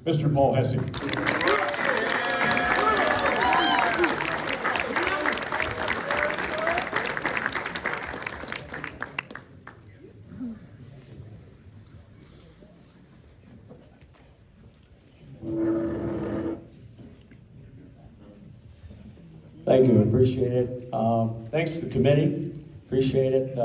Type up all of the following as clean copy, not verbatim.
Mr. Paul Hesse. Thank you, appreciate it. Thanks to the committee, appreciate it.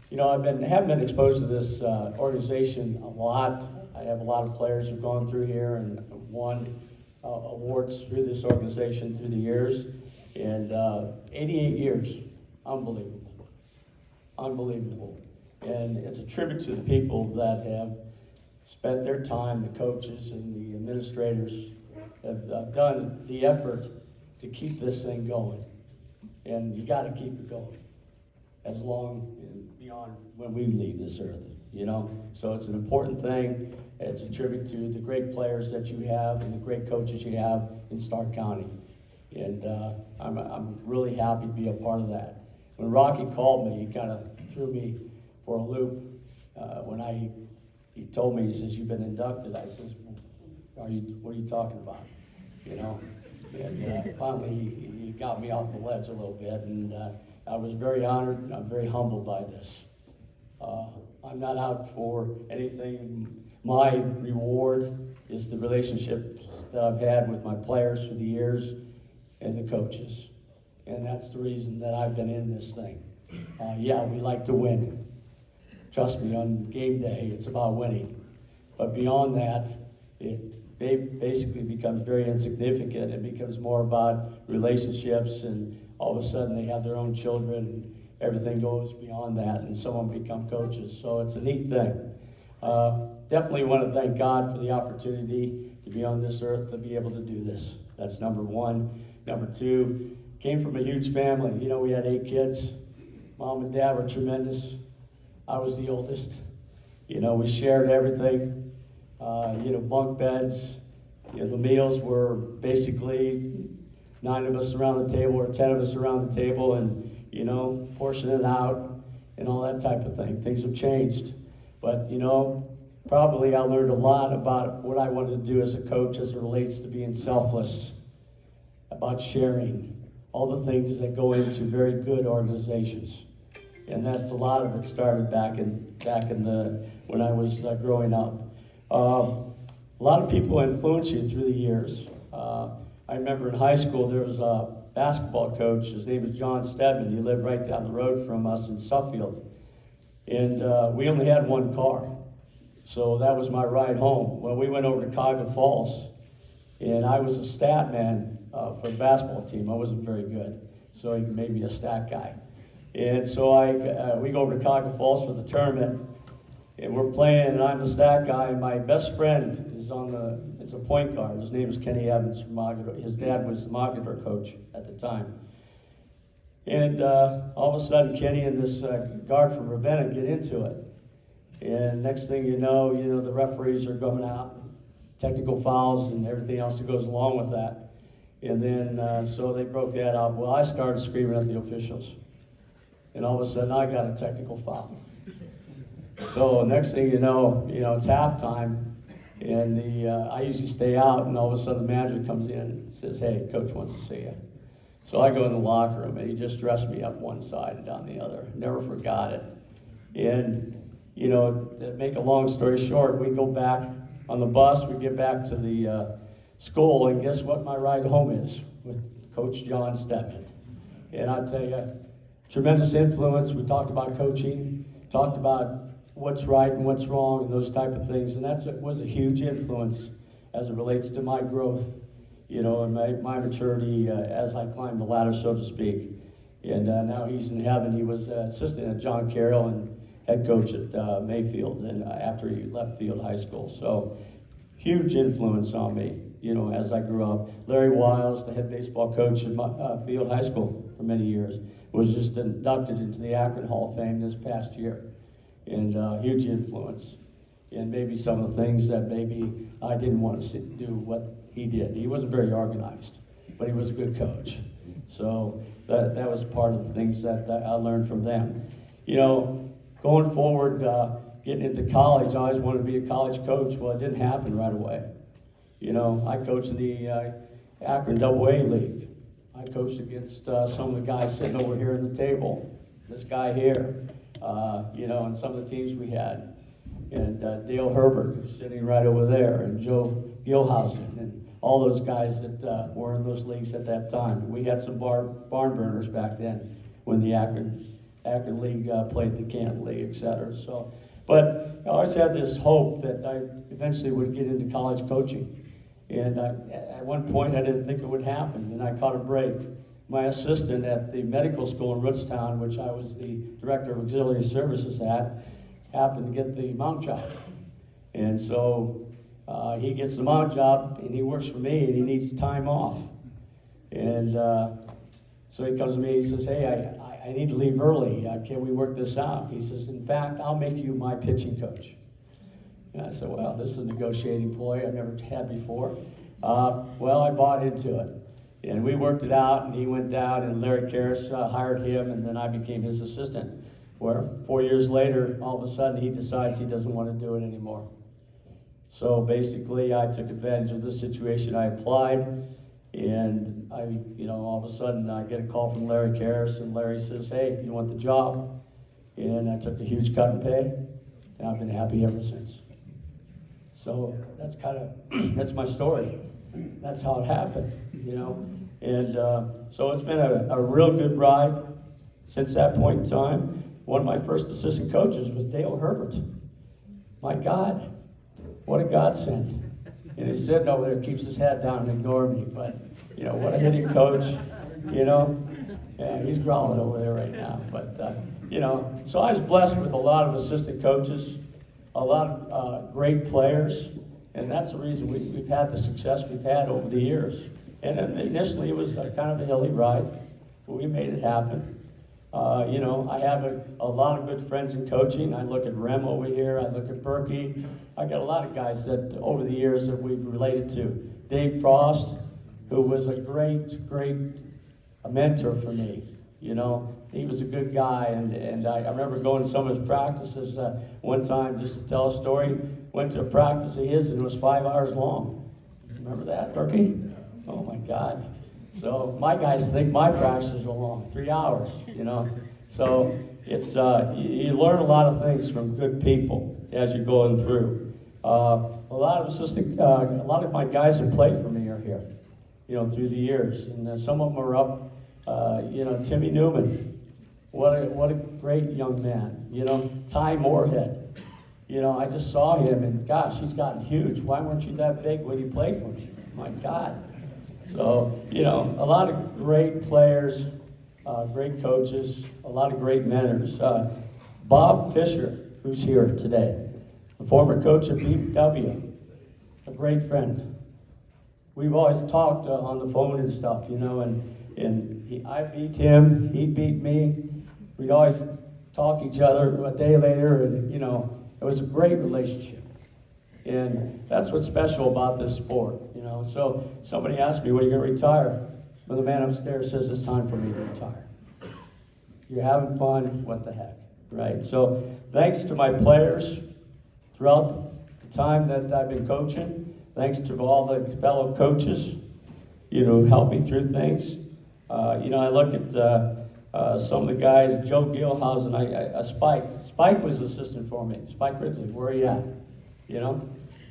You know, have been exposed to this organization a lot. I have a lot of players who've gone through here and won awards through this organization through the years. And 88 years, unbelievable, unbelievable. And it's a tribute to the people that have spent their time, the coaches and the administrators have done the effort to keep this thing going. And you gotta keep it going as long and beyond when we leave this earth, you know? So it's an important thing. It's a tribute to the great players that you have and the great coaches you have in Stark County. And I'm really happy to be a part of that. When Rocky called me, he kind of threw me for a loop. When he told me, he says, "You've been inducted." I says, what are you talking about? You know? And finally, he got me off the ledge a little bit, and I was very honored, and I'm very humbled by this. I'm not out for anything. My reward is the relationships that I've had with my players through the years and the coaches. And that's the reason that I've been in this thing. Yeah, we like to win. Trust me, on game day, it's about winning. But beyond that, it basically becomes very insignificant. It becomes more about relationships, and all of a sudden they have their own children, and everything goes beyond that, and some of them become coaches. So it's a neat thing. Definitely want to thank God for the opportunity to be on this earth, to be able to do this. That's number one. Number two, came from a huge family. You know, we had 8 kids. Mom and Dad were tremendous. I was the oldest. You know, we shared everything. You know, bunk beds. You know, the meals were basically 9 of us around the table or 10 of us around the table, and, you know, portioning it out and all that type of thing. Things have changed. But, you know, probably I learned a lot about what I wanted to do as a coach as it relates to being selfless, about sharing, all the things that go into very good organizations. And that's a lot of it started back in when I was growing up. A lot of people influence you through the years. I remember in high school there was a basketball coach. His name was John Stedman. He lived right down the road from us in Suffield. And we only had one car. So that was my ride home. Well, we went over to Cuyahoga Falls, and I was a stat man for the basketball team. I wasn't very good, so he made me a stat guy. And so we go over to Cuyahoga Falls for the tournament, and we're playing, and I'm the stat guy, and my best friend is it's a point guard. His name is Kenny Evans from Mogador. His dad was the Mogador coach at the time. And all of a sudden, Kenny and this guard from Ravenna get into it. And next thing you know, the referees are going out, technical fouls and everything else that goes along with that. And then, so they broke that up. Well, I started screaming at the officials. And all of a sudden, I got a technical foul. So next thing you know, it's halftime. And I usually stay out, and all of a sudden the manager comes in and says, "Hey, coach wants to see you." So I go in the locker room, and he just dressed me up one side and down the other. Never forgot it. And, to make a long story short, we go back on the bus, we get back to the school, and guess what my ride home is? With Coach John Stedman. And I tell you, tremendous influence. We talked about coaching, talked about what's right and what's wrong and those type of things, and was a huge influence as it relates to my growth, and my maturity as I climbed the ladder, so to speak. And now he's in heaven. He was assistant at John Carroll and head coach at Mayfield, and after he left Field High School. So huge influence on me, as I grew up. Larry Wiles, the head baseball coach at Field High School for many years, was just inducted into the Akron Hall of Fame this past year. And huge influence. And maybe some of the things that maybe I didn't want to do what he did. He wasn't very organized, but he was a good coach. So that was part of the things that I learned from them. Going forward, getting into college, I always wanted to be a college coach. Well, it didn't happen right away. You know, I coached in the Akron Double-A League. I coached against some of the guys sitting over here at the table. This guy here, you know, and some of the teams we had. And Dale Herbert, who's sitting right over there, and Joe Gilhausen, and all those guys that were in those leagues at that time. We had some barn burners back then when the Akron League played the Canton League, et cetera. So, but I always had this hope that I eventually would get into college coaching. And at one point, I didn't think it would happen, and I caught a break. My assistant at the medical school in Rootstown, which I was the director of auxiliary services at, happened to get the mount job. And so he gets the mount job, and he works for me, and he needs time off. And so he comes to me, he says, hey, I need to leave early. Can we work this out? He says, in fact, I'll make you my pitching coach. And I said, well, this is a negotiating ploy I've never had before. Well, I bought into it. And we worked it out, and he went down, and Larry Karras hired him, and then I became his assistant. Where 4 years later, all of a sudden, he decides he doesn't want to do it anymore. So basically, I took advantage of the situation. I applied, and all of a sudden, I get a call from Larry Karras, and Larry says, hey, you want the job? And I took a huge cut in pay, and I've been happy ever since. So that's that's my story. That's how it happened, you know. And so it's been a real good ride since that point in time. One of my first assistant coaches was Dale Herbert. My God, what a godsend. And he's sitting over there, keeps his head down and ignoring me. But, you know, what a hitting coach, you know. Yeah, he's growling over there right now. But, you know, so I was blessed with a lot of assistant coaches, a lot of great players. And that's the reason we've had the success we've had over the years. And initially it was kind of a hilly ride, but we made it happen. You know, I have a lot of good friends in coaching. I look at Rem over here, I look at Berkey. I got a lot of guys that over the years that we've related to. Dave Frost, who was a great mentor for me. You know, he was a good guy, and I remember going to some of his practices one time, just to tell a story. Went to a practice of his, and it was 5 hours long. Remember that, Berkey? Oh my God. So my guys think my practices are long, 3 hours, you know. So it's you learn a lot of things from good people as you're going through. A lot of my guys that played for me are here, you know, through the years, and some of them are up. You know, Timmy Newman, what a great young man. You know, Ty Moorhead. You know, I just saw him, and gosh, he's gotten huge. Why weren't you that big when you played for me? My God. So, you know, a lot of great players, great coaches, a lot of great mentors. Bob Fisher, who's here today, the former coach of BW, a great friend. We've always talked on the phone and stuff, you know, and I beat him, he beat me. We'd always talk each other a day later, and, you know, it was a great relationship. And that's what's special about this sport, you know. So somebody asked me, when are you going to retire? Well, the man upstairs says it's time for me to retire. You're having fun, what the heck, right? So thanks to my players throughout the time that I've been coaching. Thanks to all the fellow coaches, you know, who helped me through things. You know, I look at some of the guys, Joe Gilhausen, Spike was assistant for me. Spike Ridley, where are you at? You know,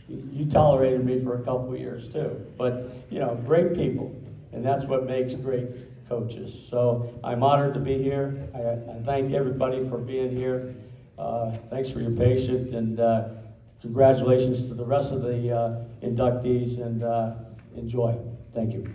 you tolerated me for a couple of years too. But, you know, great people, and that's what makes great coaches. So I'm honored to be here. I thank everybody for being here. Thanks for your patience, and congratulations to the rest of the inductees, and enjoy. Thank you.